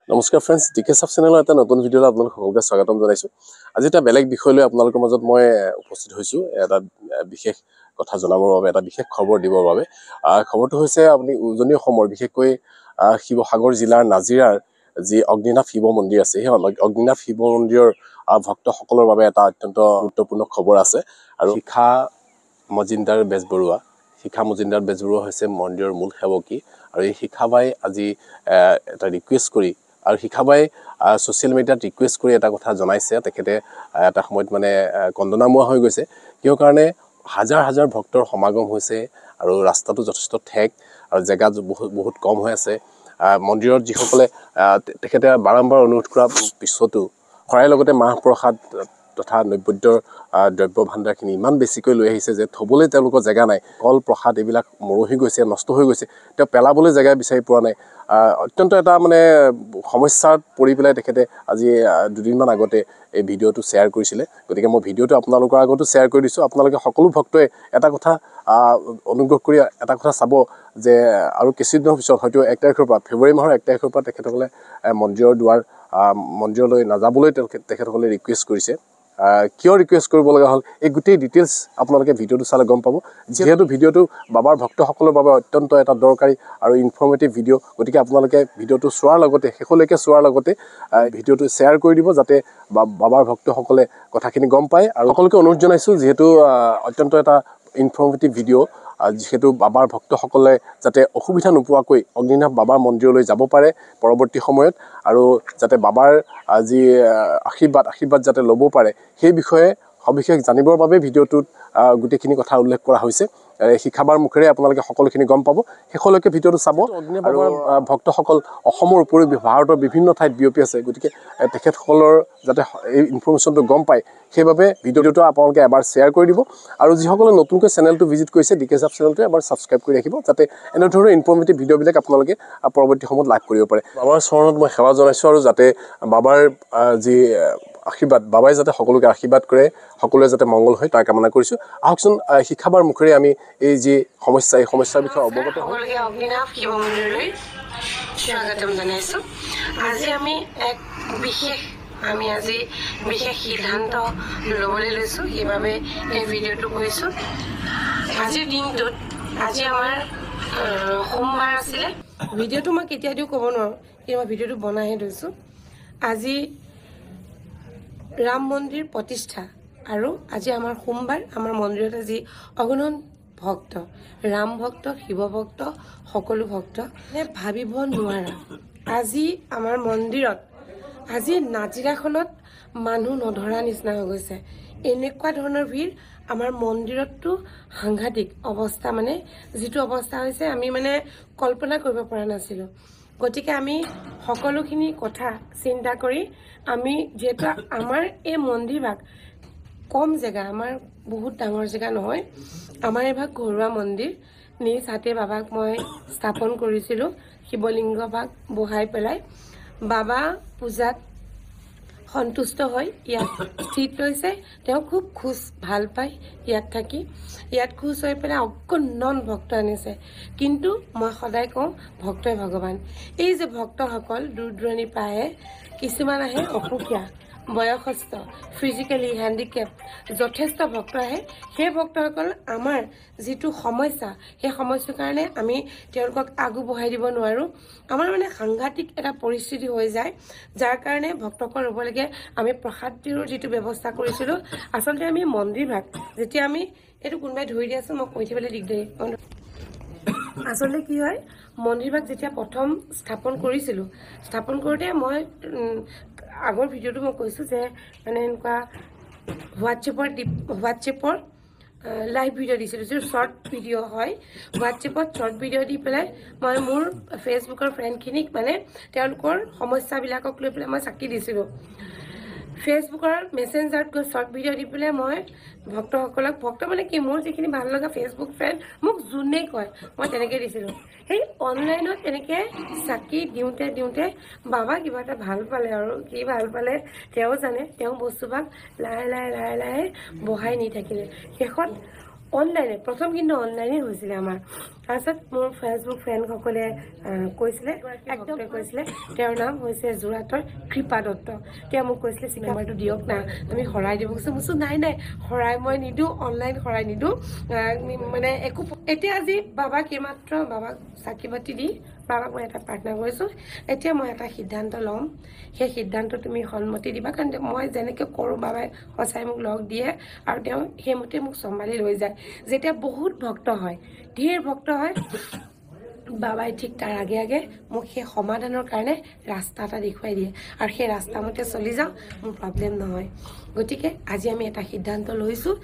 নমস্কাৰ friends, decay sub চেনেলৰ এটা নতুন ভিডিঅ'লৈ আপোনালোক সকলোকে স্বাগতম জনাইছোঁ। আজি এটা বেলেগ বিষয় লৈ আপোনালোকৰ মাজত মই উপস্থিত হৈছোঁ। এটা বিশেষ কথা জনাবৰ বাবে, এটা বিশেষ খবৰ দিবৰ বাবে। খবৰটো হৈছে আপুনি উজনি অসমৰ বিশেষকৈ শিৱসাগৰ জিলাৰ নাজিৰাৰ যি অগ্নিনাভ শিৱ মন্দিৰ আছে, সেই অগ্নিনাভ শিৱ মন্দিৰৰ ভক্তসকলৰ বাবে এটা অত্যন্ত গুৰুত্বপূৰ্ণ খবৰ আছে। আৰু শিখা মজিন্দাৰ বেজবৰুৱা হৈছে মন্দিৰৰ মূল সেৱকী। আৰু এই শিখাবাই আজি এটা ৰিকুৱেষ্ট কৰি আৰু শিখাবাই ছ'চিয়েল মিডিয়াত ৰিকুৱেষ্ট কৰি এটা কথা জনাইছে। তেখেতে এটা সময়ত মানে কন্দনামুৱা হৈ গৈছে, কিয় কাৰণে হাজাৰ হাজাৰ ভক্তৰ সমাগম হৈছে আৰু ৰাস্তাটো যথেষ্ট ঠেক আৰু জেগা বহুত কম হৈ আছে। মন্দিৰত যিসকলে তেখেতে বাৰম্বাৰ অনুৰোধ কৰাৰ পিছতো শৰাইৰ লগতে মাহ প্ৰসাদ তথা নৈবেদ্যৰ দ্ৰব্য ভাণ্ডাৰখিনি ইমান বেছিকৈ লৈ আহিছে যে থ'বলৈ তেওঁলোকৰ জেগা নাই। কল প্ৰসাদ এইবিলাক মৰহি গৈছে, নষ্ট হৈ গৈছে, তেওঁ পেলাবলৈ জেগা বিচাৰি পোৱা নাই। অত্যন্ত এটা মানে সমস্যাত পৰি পেলাই তেখেতে আজি দুদিনমান আগতে এই ভিডিঅ'টো শ্বেয়াৰ কৰিছিলে। গতিকে মই ভিডিঅ'টো আপোনালোকৰ আগতো শ্বেয়াৰ কৰি দিছোঁ। আপোনালোকে সকলো ভক্তই এটা কথা অনুগ্ৰহ কৰি এটা কথা চাব যে আৰু কিছুদিনৰ পিছত হয়তো 1 তাৰিখৰ পৰা, ফেব্ৰুৱাৰী মাহৰ 1 তাৰিখৰ পৰা তেখেতসকলে মন্দিৰলৈ নাযাবলৈ তেখেতসকলে ৰিকুৱেষ্ট কৰিছে। কিয় ৰিকুৱেষ্ট কৰিব লগা হ'ল, এই গোটেই ডিটেইলছ আপোনালোকে ভিডিঅ'টো চালে গম পাব। যিহেতু ভিডিঅ'টো বাবাৰ ভক্তসকলৰ বাবে অত্যন্ত এটা দৰকাৰী আৰু ইনফৰ্মেটিভ ভিডিঅ', গতিকে আপোনালোকে ভিডিঅ'টো চোৱাৰ লগতে শেষলৈকে চোৱাৰ লগতে ভিডিঅ'টো শ্বেয়াৰ কৰি দিব, যাতে বাবাৰ ভক্তসকলে কথাখিনি গম পায়। আৰু সকলোকে অনুৰোধ জনাইছোঁ, যিহেতু অত্যন্ত এটা ইনফৰ্মেটিভ ভিডিঅ', যিহেতু বাবাৰ ভক্তসকলে যাতে অসুবিধা নোপোৱাকৈ অগ্নিনাভ বাবাৰ মন্দিৰলৈ যাব পাৰে পৰৱৰ্তী সময়ত, আৰু যাতে বাবাৰ যি আশীৰ্বাদ যাতে ল'ব পাৰে, সেই বিষয়ে সবিশেষ জানিবৰ বাবে ভিডিঅ'টোত গোটেইখিনি কথা উল্লেখ কৰা হৈছে। শিখাবাৰ মুখেৰে আপোনালোকে সকলোখিনি গম পাব। শেষলৈকে ভিডিঅ'টো চাব। আৰু ভক্তসকল অসমৰ উপৰিও ভাৰতৰ বিভিন্ন ঠাইত বিয়পি আছে, গতিকে তেখেতসকলৰ যাতে এই ইনফৰ্মেশ্যনটো গম পায়, সেইবাবে ভিডিঅ'টো আপোনালোকে এবাৰ শ্বেয়াৰ কৰি দিব। আৰু যিসকলে নতুনকৈ চেনেলটো ভিজিট কৰিছে, ডিকে সাব চেনেলটো এবাৰ ছাবস্ক্ৰাইব কৰি ৰাখিব, যাতে এনেধৰণৰ ইনফৰ্মেটিভ ভিডিঅ'বিলাক আপোনালোকে পৰৱৰ্তী সময়ত লাভ কৰিব পাৰে। বাবাৰ চৰণত মই সেৱা জনাইছোঁ, আৰু যাতে বাবাৰ যি আশীৰ্বাদ, বাবাই যাতে সকলোকে আশীৰ্বাদ কৰে, সকলোৱে যাতে মংগল হয়, তাৰ কামনা কৰিছোঁ। আহকচোন শিখাবাৰ মুখেৰে আমি এই যি সমস্যা, এই সমস্যাৰ বিষয়ে অৱগত হওঁ। অগ্নিনাভ শিৱ মন্দিৰলৈ স্বাগতম জনাইছোঁ। আজি আমি বিশেষ সিদ্ধান্ত ল'বলৈ লৈছোঁ, সেইবাবে এই ভিডিঅ'টো কৰিছোঁ। আজিৰ দিনটোত আজি আমাৰ সোমবাৰ আছিলে। ভিডিঅ'টো মই কেতিয়া দিওঁ ক'ব নোৱাৰোঁ, কিন্তু মই ভিডিঅ'টো বনাইহে থৈছোঁ। আজি ৰাম মন্দিৰ প্ৰতিষ্ঠা, আৰু আজি আমাৰ সোমবাৰ। আমাৰ মন্দিৰত আজি অগণন ভক্ত, ৰাম ভক্ত, শিৱ ভক্ত, সকলো ভক্ত ভাবিব নোৱাৰা। আজি আমাৰ মন্দিৰত, আজি নাজিৰাখনত মানুহ নধৰা নিচিনা হৈ গৈছে। এনেকুৱা ধৰণৰ ভিৰ আমাৰ মন্দিৰততো সাংঘাতিক অৱস্থা, মানে যিটো অৱস্থা হৈছে আমি মানে কল্পনা কৰিব পৰা নাছিলোঁ। গতিকে আমি সকলোখিনি কথা চিন্তা কৰি আমি, যিহেতু আমাৰ এই মন্দিৰভাগ কম জেগা, আমাৰ বহুত ডাঙৰ জেগা নহয়, আমাৰ এইভাগ ঘৰুৱা মন্দিৰ, নিজ হাতে বাবাক মই স্থাপন কৰিছিলোঁ, শিৱলিংগ ভাগ বহাই পেলাই। বাবা পূজাত সন্তুষ্ট হৈ ইয়াত স্থিত লৈছে। তেওঁ খুব ভাল পায় ইয়াত থাকি, ইয়াত খুচ হৈ পেলাই অগণন ভক্ত আনিছে। কিন্তু মই সদায় কওঁ, ভক্তই ভগৱান। এই যে ভক্তসকল দূৰ দূৰণিৰ পৰা আহে, কিছুমান আহে অসুখীয়া, বয়সস্থ, ফিজিকেলি হেণ্ডিকেপ, যথেষ্ট ভক্ত আহে। সেই ভক্তসকল আমাৰ যিটো সমস্যা, সেই সমস্যাৰ কাৰণে আমি তেওঁলোকক আগবঢ়াই দিব নোৱাৰোঁ। আমাৰ মানে সাংঘাতিক এটা পৰিস্থিতি হৈ যায়, যাৰ কাৰণে ভক্তসকল ৰ'ব লাগে। আমি প্ৰসাদৰ যিটো ব্যৱস্থা কৰিছিলোঁ, আচলতে আমি মন্দিৰভাগ যেতিয়া আমি এইটো কোনোবাই ধৰি দি আছোঁ, মই কৈ থাকিবলৈ দিগদাৰী। আচলতে কি হয়, মন্দিৰভাগ যেতিয়া প্ৰথম স্থাপন কৰিছিলোঁ, স্থাপন কৰোঁতে মই আগৰ ভিডিঅ'টো মই কৈছোঁ যে মানে এনেকুৱা হোৱাটছএপৰ লাইভ ভিডিঅ' দিছিলোঁ, যিটো শ্বৰ্ট ভিডিঅ' হয়। হোৱাটছএপত শ্বৰ্ট ভিডিঅ' দি পেলাই মই মোৰ ফেচবুকৰ ফ্ৰেণ্ডখিনিক মানে তেওঁলোকৰ সমস্যাবিলাকক লৈ পেলাই মই চাকি দিছিলোঁ। ফেচবুকৰ মেছেঞ্জাৰত গৈ শ্বৰ্ট ভিডিঅ' দি পেলাই মই ভক্তসকলক, ভক্ত মানে কি, মোৰ যিখিনি ভাল লগা ফেচবুক ফ্ৰেণ্ড, মোক যোনেই কয় মই তেনেকৈ দিছিলোঁ। সেই অনলাইনত এনেকৈ চাকি দিওঁতে বাবা কিবা এটা ভাল পালে, আৰু কি ভাল পালে তেওঁ জানে। তেওঁ বস্তুভাগ লাহে লাহে বঢ়াই নি থাকিলে। শেষত অনলাইনে প্ৰথম কিন্তু অনলাইনে হৈছিলে আমাৰ তাৰপিছত মোৰ ফেচবুক ফ্ৰেণ্ডসকলে কৈছিলে একদম কৈছিলে তেওঁৰ নাম হৈছে যোৰহাটৰ কৃপা দত্ত তেওঁ মোক কৈছিলে চিনেমাটো দিয়ক না আমি শৰাই দিব কৈছোঁ মই নাই নাই শৰাই মই নিদিওঁ অনলাইন শৰাই নিদিওঁ মানে একো এতিয়া আজি বাবাক এইমাত্ৰ বাবাক চাকি বাতি দি বাবাক মই এটা প্ৰাৰ্থনা কৰিছোঁ এতিয়া মই এটা সিদ্ধান্ত ল'ম সেই সিদ্ধান্ত তুমি সন্মতি দিবা কাৰণ মই যেনেকৈ কৰোঁ বাবাই সঁচাই মোক লগ দিয়ে আৰু তেওঁ সেইমতে মোক চম্ভালি লৈ যায় যেতিয়া বহুত ভক্ত হয় ঢেৰ ভক্ত হয় বাবাই ঠিক তাৰ আগে আগে মোক সেই সমাধানৰ কাৰণে ৰাস্তা এটা দেখুৱাই দিয়ে আৰু সেই ৰাস্তামতে চলি যাওঁ মোৰ প্ৰব্লেম নহয় গতিকে আজি আমি এটা সিদ্ধান্ত লৈছোঁ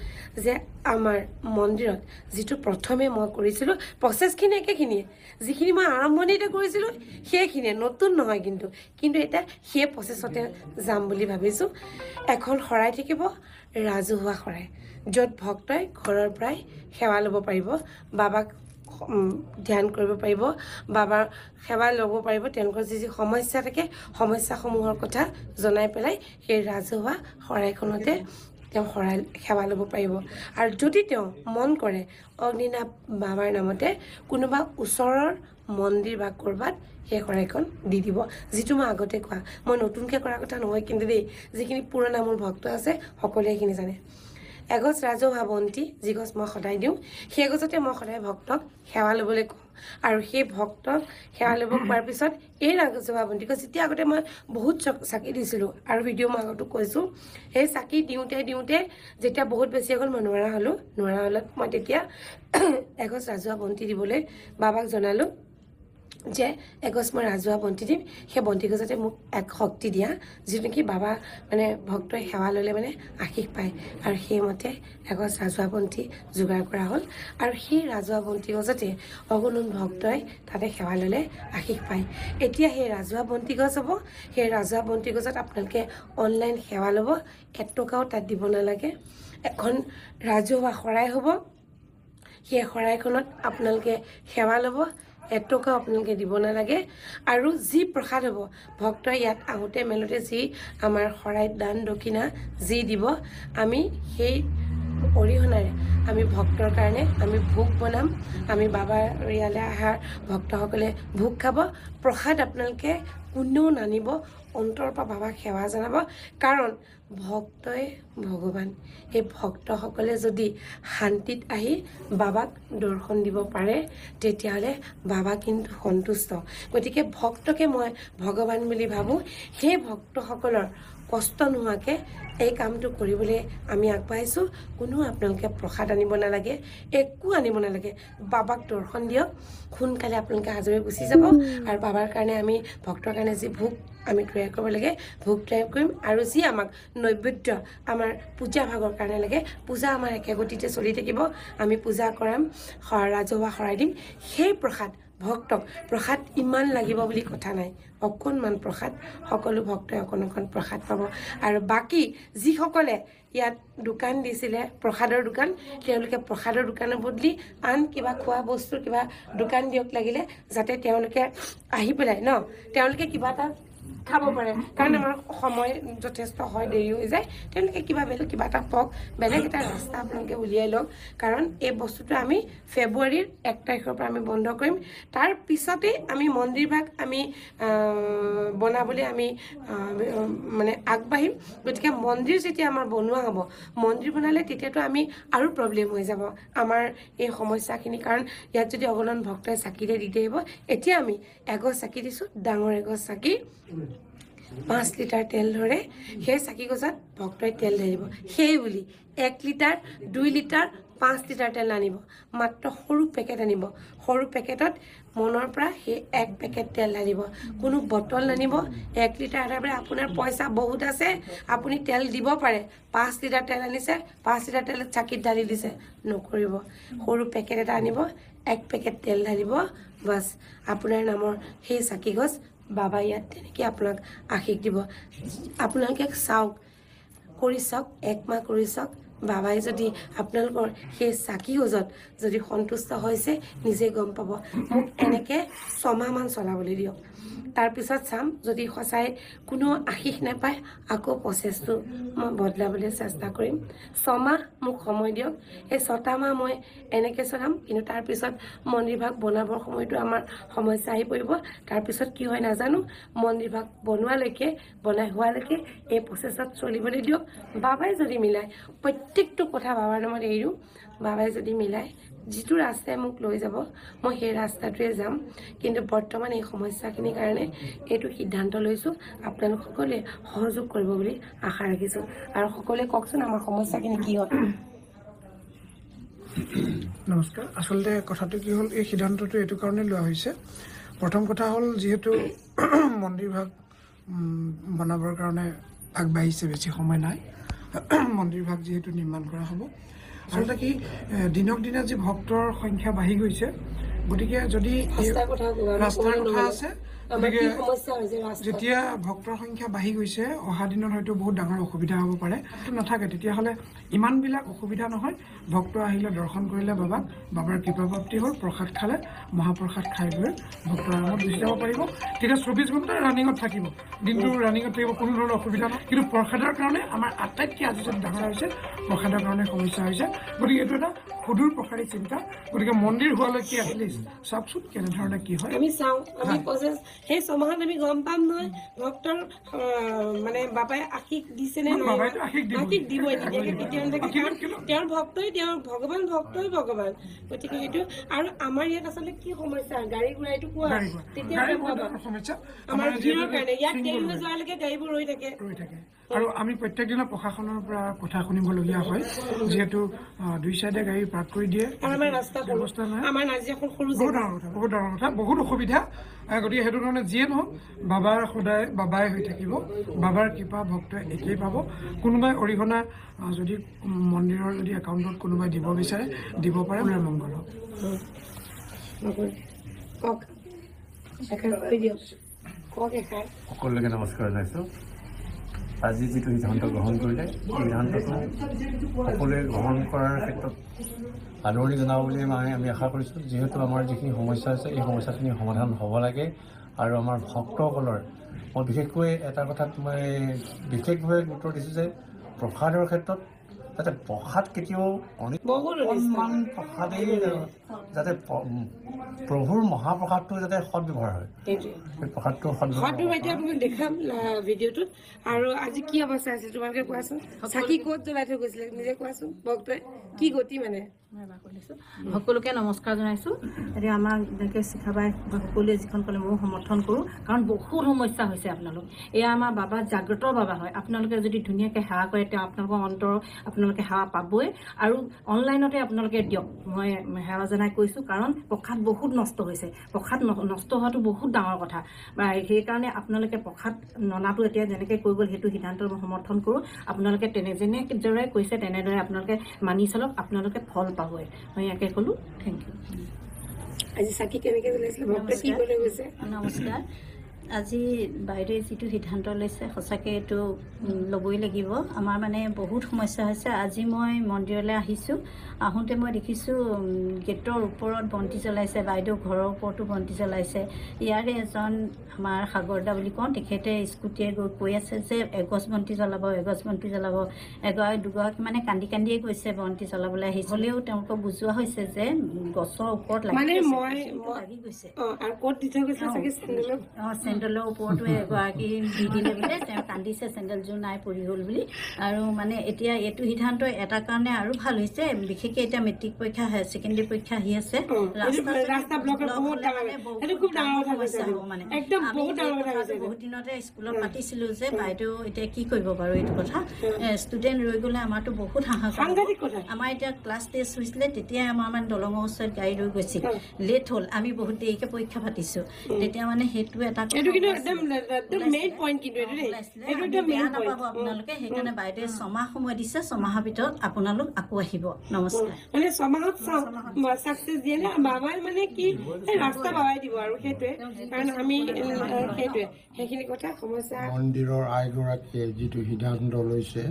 যে আমাৰ মন্দিৰত যিটো প্ৰথমে মই কৰিছিলোঁ প্ৰচেছখিনি একেখিনিয়ে যিখিনি মই আৰম্ভণিতে কৰিছিলোঁ সেইখিনিয়ে নতুন নহয় কিন্তু এতিয়া সেই প্ৰচেছতে যাম বুলি ভাবিছোঁ এখন শৰাই থাকিব ৰাজহুৱা শৰাই য'ত ভক্তই ঘৰৰ পৰাই সেৱা ল'ব পাৰিব বাবাক ধ্যান কৰিব পাৰিব বাবাৰ সেৱা ল'ব পাৰিব তেওঁলোকৰ যি সমস্যা থাকে সমস্যাসমূহৰ কথা জনাই পেলাই সেই ৰাজহুৱা শৰাইখনতে তেওঁ শৰাই সেৱা ল'ব পাৰিব আৰু যদি তেওঁ মন কৰে অগ্নিনাভ বাবাৰ নামতে কোনোবা ওচৰৰ মন্দিৰ বা ক'ৰবাত সেই শৰাইখন দি দিব যিটো মই আগতে কোৱা মই নতুনকৈ কৰাৰ কথা নহয় কিন্তু দেই যিখিনি পুৰণা মোৰ ভক্ত আছে সকলোৱে সেইখিনি জানে এগছ ৰাজহুৱা বন্তি যি গছ মই সদায় দিওঁ সেই গছতে মই সদায় ভক্তক সেৱা ল'বলৈ কওঁ আৰু সেই ভক্তক সেৱা ল'ব পোৱাৰ পিছত এই ৰাজহুৱা বন্তি গছ যেতিয়া আগতে মই বহুত চাকি দিছিলোঁ আৰু ভিডিঅ' মই আগতো কৈছোঁ সেই চাকি দিওঁতে যেতিয়া বহুত বেছি হ'ল মই নোৱাৰা হ'লত মই তেতিয়া এগছ ৰাজহুৱা বন্তি দিবলৈ বাবাক জনালোঁ যে এগছ মই ৰাজহুৱা বন্তি দিম সেই বন্তি গছতে মোক এক শক্তি দিয়া যিটো নেকি বাবা মানে ভক্তই সেৱা ল'লে মানে আশীষ পায় আৰু সেইমতে এগছ ৰাজহুৱা বন্তি যোগাৰ কৰা হ'ল আৰু সেই ৰাজহুৱা বন্তি গছতে অগণন ভক্তই তাতে সেৱা ল'লে আশীষ পায় এতিয়া সেই ৰাজহুৱা বন্তি গছ হ'ব সেই ৰাজহুৱা বন্তি গছত আপোনালোকে অনলাইন সেৱা ল'ব এটকাও তাত দিব নালাগে এখন ৰাজহুৱা শৰাই হ'ব সেই শৰাইখনত আপোনালোকে সেৱা ল'ব এটকাও আপোনালোকে দিব নালাগে আৰু যি প্ৰসাদ হ'ব ভক্তই ইয়াত আহোঁতে মেলোতে যি আমাৰ শৰাইত দান দক্ষিণা যি দিব আমি সেই অৰিহণাৰে আমি ভক্তৰ কাৰণে আমি ভোগ বনাম আমি বাবাৰ ইয়ালৈ অহা ভক্তসকলে ভোগ খাব প্ৰসাদ আপোনালোকে কোনেও নানিব অন্তৰৰ পৰা বাবাক সেৱা জনাব কাৰণ ভক্তই ভগৱান এই ভক্তসকলে যদি শান্তিত আহি বাবাক দৰ্শন দিব পাৰে তেতিয়াহ'লে বাবা কিন্তু সন্তুষ্ট গতিকে ভক্তকে মই ভগৱান বুলি ভাবোঁ সেই ভক্তসকলৰ কষ্ট নোহোৱাকৈ এই কামটো কৰিবলৈ আমি আগবাঢ়িছোঁ কোনো আপোনালোকে প্ৰসাদ আনিব নালাগে একো আনিব নালাগে বাবাক দৰ্শন দিয়ক সোনকালে আপোনালোকে আজৰি গুচি যাব আৰু বাবাৰ কাৰণে আমি ভক্তৰ কাৰণে যি ভোগ আমি তৈয়াৰ কৰিব লাগে ভোগ তৈয়াৰ কৰিম আৰু যি আমাক নৈবেদ্য আমাৰ পূজা ভাগৰ কাৰণে লাগে পূজা আমাৰ একে গতিতে চলি থাকিব আমি পূজা কৰাম ৰাজহুৱা শৰাই দিম সেই প্ৰসাদ ভক্তক প্ৰসাদ ইমান লাগিব বুলি কথা নাই অকণমান প্ৰসাদ সকলো ভক্তই অকণ প্ৰসাদ পাব আৰু বাকী যিসকলে ইয়াত দোকান দিছিলে প্ৰসাদৰ দোকান তেওঁলোকে প্ৰসাদৰ দোকানৰ বদলি আন কিবা খোৱা বস্তুৰ কিবা দোকান দিয়ক লাগিলে যাতে তেওঁলোকে আহি পেলাই তেওঁলোকে কিবা এটা খাব পাৰে কাৰণ আমাৰ সময় যথেষ্ট হয় দেৰি হৈ যায় তেওঁলোকে কিবা এটা পাওক বেলেগ এটা ৰাস্তা আপোনালোকে উলিয়াই লওক কাৰণ এই বস্তুটো আমি ফেব্ৰুৱাৰীৰ 1 তাৰিখৰ পৰা আমি বন্ধ কৰিম তাৰ পিছতেই আমি মন্দিৰভাগ আমি বনাবলৈ আমি মানে আগবাঢ়িম গতিকে মন্দিৰ যেতিয়া আমাৰ বনোৱা হ'ব মন্দিৰ বনালে তেতিয়াতো আমি আৰু প্ৰব্লেম হৈ যাব আমাৰ এই সমস্যাখিনি কাৰণ ইয়াত যদি অগণন ভক্তই চাকিৰে দি আহিব এতিয়া আমি এগছ চাকি দিছোঁ ডাঙৰ এগছ চাকি 5 লিটাৰ তেল ধৰে সেই চাকি গছত ভক্তই তেল ঢালিব সেই বুলি 1 লিটাৰ 2 লিটাৰ 5 লিটাৰ তেল আনিব মাত্ৰ সৰু পেকেট আনিব সৰু পেকেটত মনৰ পৰা সেই 1 পেকেট তেল ঢালিব কোনো বটল নানিব 1 লিটাৰ আধাৰ পৰা আপোনাৰ পইচা বহুত আছে আপুনি তেল দিব পাৰে 5 লিটাৰ তেল আনিছে 5 লিটাৰ তেল চাকিত ঢালি দিছে নকৰিব সৰু পেকেট এটা আনিব 1 পেকেট তেল ঢালিব বাছ আপোনাৰ নামৰ সেই চাকি গছ বাবা ইয়াত তেনেকৈ আপোনাক আশীষ দিব আপোনালোকে চাওক কৰি চাওক 1 মাহ কৰি চাওক বাবাই যদি আপোনালোকৰ সেই চাকি ওজত যদি সন্তুষ্ট হৈছে নিজে গম পাব মোক এনেকৈ 6 মাহমান চলাবলৈ দিয়ক তাৰপিছত চাম যদি সঁচাই কোনো আশীষ নাপায় আকৌ প্ৰচেছটো মই বদলাবলৈ চেষ্টা কৰিম 6 মাহ মোক সময় দিয়ক এই 6টা মাহ মই এনেকৈ চলাম কিন্তু তাৰপিছত মন্দিৰভাগ বনাবৰ সময়তো আমাৰ সমস্যা আহি পৰিব তাৰপিছত কি হয় নাজানো মন্দিৰভাগ বনোৱালৈকে বনাই হোৱালৈকে এই প্ৰচেছত চলিবলৈ দিয়ক বাবাই যদি মিলাই প্ৰত্যেকটো কথা বাবাৰ নামত এৰিও বাবাই যদি মিলাই যিটো ৰাস্তাই মোক লৈ যাব মই সেই ৰাস্তাটোৱে যাম কিন্তু বৰ্তমান এই সমস্যাখিনিৰ কাৰণে এইটো সিদ্ধান্ত লৈছোঁ আপোনালোক সকলোৱে সহযোগ কৰিব বুলি আশা ৰাখিছোঁ আৰু সকলোৱে কওকচোন আমাৰ সমস্যাখিনি কি হয় নমস্কাৰ আচলতে কথাটো কি হ'ল এই সিদ্ধান্তটো এইটো কাৰণে লোৱা হৈছে প্ৰথম কথা হ'ল যিহেতু মন্দিৰভাগ বনাবৰ কাৰণে আগবাঢ়িছে বেছি সময় নাই মন্দিৰভাগ যিহেতু নিৰ্মাণ কৰা হ'ব আচলতে কি দিনক দিনে যি ভক্তৰ সংখ্যা বাঢ়ি গৈছে গতিকে যদি ৰাস্তাৰ কথা আছে গতিকে যেতিয়া ভক্তৰ সংখ্যা বাঢ়ি গৈছে অহা দিনত হয়তো বহুত ডাঙৰ অসুবিধা হ'ব পাৰে নাথাকে তেতিয়াহ'লে ইমানবিলাক অসুবিধা নহয় ভক্ত আহিলে দৰ্শন কৰিলে বাবাৰ কৃপাপ্ৰাপ্তি হ'ল প্ৰসাদ খালে মহাপ্ৰসাদ খাই গৈ ভক্তৰ আৰামত গুচি যাব পাৰিব তেতিয়া 24 ঘণ্টা ৰানিঙত থাকিব দিনটো ৰানিঙত থাকিব কোনো ধৰণৰ অসুবিধা নহয় কিন্তু প্ৰসাদৰ কাৰণে আমাৰ আটাইতকৈ আজি যদি ডাঙৰ হৈছে প্ৰসাদৰ কাৰণে সমস্যা হৈছে গতিকে এইটো এটা সুদূৰ প্ৰসাৰী চিন্তা গতিকে মন্দিৰ হোৱালৈকে এটলিষ্ট চাওকচোন কেনেধৰণে কি হয় আমি চাওঁ আমি প্ৰচেছ সেই 6 মাহত আমি গম পাম নহয় ভক্তৰ মানে বাবাই আশীষ দিছে নে নাই আশীষ দিবই তেওঁৰ ভক্তই তেওঁৰ ভগৱান ভক্তই ভগৱান গতিকে সেইটো আৰু আমাৰ ইয়াত আচলতে কি সমস্যা গাড়ী ঘোঁৰা এইটো কোৱা তেতিয়া আমাৰ ভিৰৰ কাৰণে ইয়াত দেৰি হৈ যোৱালৈকে গাড়ীবোৰ ৰৈ থাকে আৰু আমি প্ৰত্যেক দিনা প্ৰশাসনৰ পৰা কথা শুনিবলগীয়া হয় যিহেতু 2 চাইডে গাড়ী পাৰ্ক কৰি দিয়ে আৰু আমাৰ ৰাস্তা ব্যৱস্থা নাই আমাৰ নাজিৰাখন সৰু বহুত ডাঙৰ কথা বহুত অসুবিধা গতিকে সেইটো কাৰণে যিয়ে নহওক বাবাৰ সদায় বাবাই হৈ থাকিব বাবাৰ কৃপা ভক্তই একেই পাব কোনোবাই অৰিহণা যদি মন্দিৰৰ যদি একাউণ্টত কোনোবাই দিব বিচাৰে দিব পাৰে মংগল সকলোকে নমস্কাৰ জনাইছোঁ আজি যিটো সিদ্ধান্ত গ্ৰহণ কৰিলে এই সিদ্ধান্তটো সকলোৱে গ্ৰহণ কৰাৰ ক্ষেত্ৰত আদৰণি জনাব বুলি আমি আশা কৰিছোঁ যিহেতু আমাৰ যিখিনি সমস্যা আছে এই সমস্যাখিনি সমাধান হ'ব লাগে আৰু আমাৰ ভক্তসকলৰ মই বিশেষকৈ এটা কথাত মই বিশেষভাৱে গুৰুত্ব দিছোঁ যে প্ৰসাদৰ ক্ষেত্ৰত যাতে প্ৰসাদ কেতিয়াও অকণমান প্ৰসাদেই যাতে প্ৰভুৰ মহাপ্ৰসাদটো যাতে সদব্যৱহাৰ হয় সেই প্ৰসাদটো আপোনাক দেখাম ভিডিঅ'টোত আৰু আজি কি অৱস্থা আছে তোমালোকে কোৱাচোন চাকি ক'ত জ্বলাই থৈ গৈছিলে নিজে কোৱাচোন ভক্তই কি গতি মানে সকলোকে নমস্কাৰ জনাইছোঁ এতিয়া আমাক যেনেকৈ শিখাবাই সকলোৱে যিখন ক'লে ময়ো সমৰ্থন কৰোঁ কাৰণ বহুত সমস্যা হৈছে আপোনালোক এয়া আমাৰ বাবা জাগ্ৰত বাবা হয় আপোনালোকে যদি ধুনীয়াকৈ সেৱা কৰে তেওঁ আপোনালোকৰ অন্তৰ আপোনালোকে সেৱা পাবই আৰু অনলাইনতে আপোনালোকে দিয়ক মই সেৱা জনাই কৈছোঁ কাৰণ প্ৰসাদ বহুত নষ্ট হৈছে প্ৰসাদ নষ্ট হোৱাটো বহুত ডাঙৰ কথা সেইকাৰণে আপোনালোকে প্ৰসাদ ননাটো এতিয়া যেনেকৈ কৈ গ'ল সেইটো সিদ্ধান্ত মই সমৰ্থন কৰোঁ আপোনালোকে যেনেদৰে কৈছে তেনেদৰে আপোনালোকে মানি চলক আপোনালোকে ফল পাবই মই ইয়াকে ক'লোঁ থেংক ইউ আজি চাকি কেনেকৈ জ্বলাইছিলে ভক্তই কি কৰি গৈছে নমস্কাৰ আজি বাইদেৱে যিটো সিদ্ধান্ত লৈছে সঁচাকৈ এইটো ল'বই লাগিব আমাৰ মানে বহুত সমস্যা হৈছে আজি মই মন্দিৰলৈ আহিছোঁ আহোঁতে মই দেখিছোঁ গেটৰ ওপৰত বন্তি জ্বলাইছে বাইদেউ ঘৰৰ ওপৰতো বন্তি জ্বলাইছে ইয়াৰে এজন আমাৰ সাগৰদা বুলি কওঁ তেখেতে স্কুটিয়ে গৈ কৈ আছে যে এগছ বন্তি জ্বলাব দুগৰাকী মানে কান্দিয়ে গৈছে বন্তি জ্বলাবলৈ আহি হ'লেও তেওঁলোকক বুজোৱা হৈছে যে গছৰ ওপৰত লাগি গৈছে চেণ্ডেলৰ ওপৰতো এগৰাকী দি দিলে বোলে তেওঁ কান্দিছে চেণ্ডেলযোৰ নাই পৰি হ'ল বুলি আৰু মানে এতিয়া এইটো সিদ্ধান্ত এটা কাৰণে আৰু ভাল হৈছে বিশেষকৈ এতিয়া মেট্ৰিক পৰীক্ষা হায়াৰ ছেকেণ্ডেৰী পৰীক্ষা আহি আছে বহুত দিনতে স্কুলত মাতিছিলোঁ যে বাইদেউ এতিয়া কি কৰিব বাৰু এইটো কথা ষ্টুডেণ্ট ৰৈ গ'লে আমাৰতো বহুত সাংঘাতিক আমাৰ এতিয়া ক্লাছ টেষ্ট হৈছিলে তেতিয়াই আমাৰ মানে দলঙৰ ওচৰত গাড়ী ৰৈ গৈছিল লেট হ'ল আমি বহুত দেৰিকৈ পৰীক্ষা পাতিছোঁ তেতিয়া মানে সেইটো এটা আপোনালোকে সেইকাৰণে বাইদেৱে 6 মাহ সময় দিছে 6 মাহৰ ভিতৰত আপোনালোক আকৌ আহিব নমস্কাৰ মানে 6 মাহত চাকচেছ দিয়ে নে বাবাই মানে কি ৰাস্তা বাবাই দিব আৰু সেইটোৱে কাৰণ আমি সেইটোৱে সেইখিনি কথা সমস্যা মন্দিৰৰ আইগৰাকীয়ে যিটো সিদ্ধান্ত লৈছে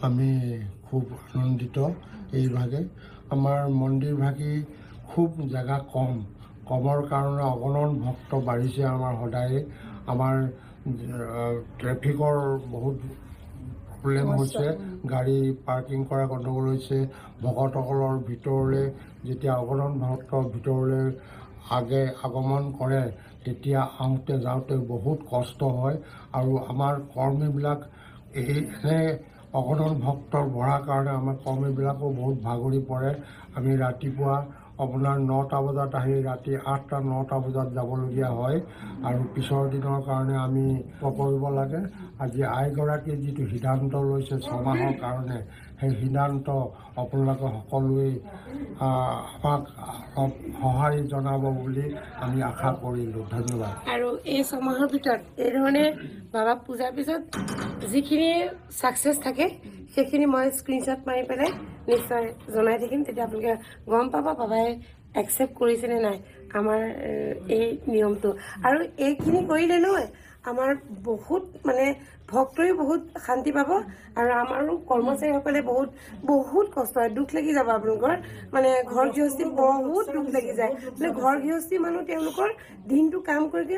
আমি খুব আনন্দিত এইভাগে আমাৰ মন্দিৰভাগী খুব জেগা কমৰ কাৰণে অগণন ভক্ত বাঢ়িছে আমাৰ সদায় আমাৰ ট্ৰেফিকৰ বহুত প্ৰব্লেম হৈছে গাড়ী পাৰ্কিং কৰা গণ্ডগোল হৈছে ভকতসকলৰ ভিতৰলৈ যেতিয়া অগণন ভক্তৰ ভিতৰলৈ আগমন কৰে তেতিয়া আহোঁতে যাওঁতে বহুত কষ্ট হয় আৰু আমাৰ কৰ্মীবিলাক এনে অগণন ভক্তৰ বঢ়াৰ কাৰণে আমাৰ কৰ্মীবিলাকো বহুত ভাগৰি পৰে আমি ৰাতিপুৱা আপোনাৰ 9টা বজাত আহি ৰাতি 8টা 9টা বজাত যাবলগীয়া হয় আৰু পিছৰ দিনৰ কাৰণে আমি কৰিব লাগে আজি আইগৰাকীয়ে যিটো সিদ্ধান্ত লৈছে 6 মাহৰ কাৰণে সেই সিদ্ধান্ত আপোনালোকে সকলোৱে আমাক সহায় জনাব বুলি আমি আশা কৰিলোঁ ধন্যবাদ আৰু এই 6 মাহৰ ভিতৰত এই ধৰণে বাবা পূজাৰ পিছত যিখিনি ছাকচেছ থাকে সেইখিনি মই স্ক্ৰীনশ্বট মাৰি পেলাই নিশ্চয় জনাই থাকিম তেতিয়া আপোনালোকে গম পাব বাবাই একচেপ্ট কৰিছেনে নাই আমাৰ এই নিয়মটো আৰু এইখিনি কৰিলে নহয় আমাৰ বহুত মানে ভক্তয়ো বহুত শান্তি পাব আৰু আমাৰো কৰ্মচাৰীসকলে বহুত কষ্ট হয় দুখ লাগি যাব আপোনালোকৰ মানে ঘৰ গৃহস্থী বহুত দুখ লাগি যায় মানে ঘৰ গৃহস্থী মানুহ তেওঁলোকৰ দিনটো কাম কৰি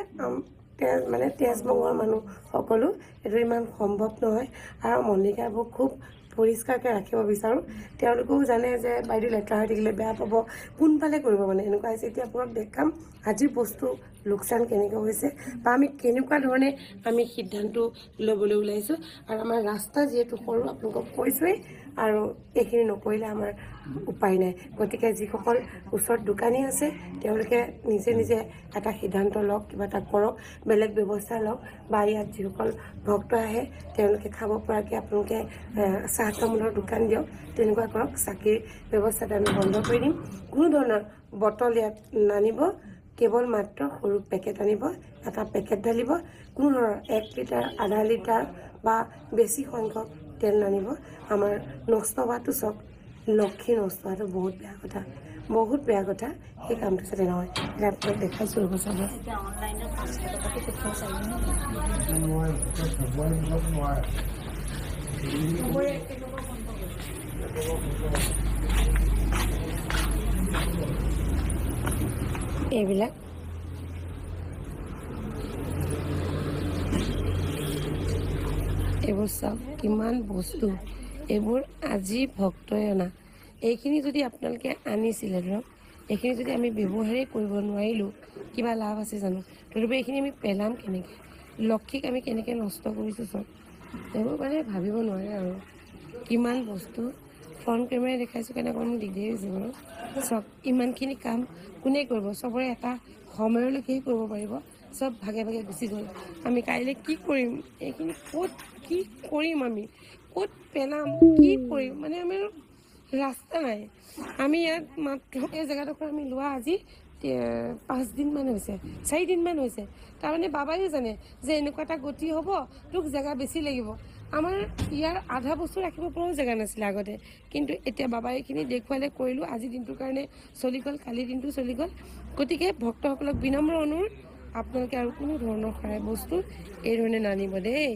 মানে তেজ মঙৰ মানুহ সকলো এইটো ইমান সম্ভৱ নহয় আৰু মন্দিৰবোৰ খুব পৰিষ্কাৰকৈ ৰাখিব বিচাৰোঁ তেওঁলোকেও জানে যে বাইদেউ লেতেৰা হৈ থাকিলে বেয়া পাব কোনফালে কৰিব মানে এনেকুৱা হৈছে এতিয়া আপোনাক দেখাম আজিৰ বস্তু লোকচান কেনেকৈ হৈছে বা আমি কেনেকুৱা ধৰণে আমি সিদ্ধান্ত ল'বলৈ ওলাইছোঁ আৰু আমাৰ ৰাস্তা যিহেতু সৰু আপোনালোকক কৈছোঁৱেই আৰু এইখিনি নকৰিলে আমাৰ উপায় নাই গতিকে যিসকল ওচৰত দোকানী আছে তেওঁলোকে নিজে এটা সিদ্ধান্ত লওক কিবা এটা কৰক বেলেগ ব্যৱস্থা লওক বা ইয়াত যিসকল ভক্ত আহে তেওঁলোকে খাব পৰাকৈ আপোনালোকে চাহ তামোলৰ দোকান দিয়ক তেনেকুৱা কৰক চাকিৰ ব্যৱস্থাটো আমি বন্ধ কৰি দিম কোনো ধৰণৰ বটল ইয়াত নানিব কেৱল মাত্ৰ সৰু পেকেট আনিব এটা পেকেট ঢালিব কোনো ধৰণৰ 1 লিটাৰ আধা লিটাৰ বা বেছি সংখ্যক তেল নানিব আমাৰ নষ্ট হোৱাটো চব লক্ষী নষ্ট হোৱাটো বহুত বেয়া কথা সেই কামটো যাতে নহয় এতিয়া আপোনাক দেখাইছোঁ ৰ'ব চাব এইবিলাক এইবোৰ চাওক কিমান বস্তু এইবোৰ আজি ভক্তই অনা এইখিনি যদি আপোনালোকে আনিছিলে ধৰক এইখিনি যদি আমি ব্যৱহাৰেই কৰিব নোৱাৰিলোঁ কিবা লাভ আছে জানো তথাপি এইখিনি আমি পেলাম কেনেকৈ লক্ষীক আমি কেনেকৈ নষ্ট কৰিছোঁ চব এইবোৰ মানে ভাবিব নোৱাৰে আৰু কিমান বস্তু ফ্ৰণ্ট কেমেৰাই দেখাইছোঁ কাৰণে অকণমান মোক দিগদাৰি হৈছে বাৰু চব ইমানখিনি কাম কোনে কৰিব চবৰে এটা সময়লৈকেহে কৰিব পাৰিব চব ভাগে গুচি গ'ল আমি কাইলৈ কি কৰিম এইখিনি ক'ত কি কৰিম আমি ক'ত পেলাম কি কৰিম মানে আমাৰ ৰাস্তা নাই আমি ইয়াত মাত্ৰ এই জেগাডোখৰ আমি লোৱা আজি 5 দিনমান হৈছে 4 দিনমান হৈছে তাৰমানে বাবাইও জানে যে এনেকুৱা এটা গতি হ'ব তোক জেগা বেছি লাগিব আমাৰ ইয়াৰ আধা বস্তু ৰাখিব পৰাও জেগা নাছিলে আগতে কিন্তু এতিয়া বাবাই এইখিনি দেখুৱালে কৰিলোঁ আজি দিনটোৰ কাৰণে চলি গ'ল কালি দিনটো চলি গ'ল গতিকে ভক্তসকলক বিনম্ৰ অনুৰোধ আপোনালোকে আৰু কোনো ধৰণৰ বস্তু এই ধৰণে নানিব দেই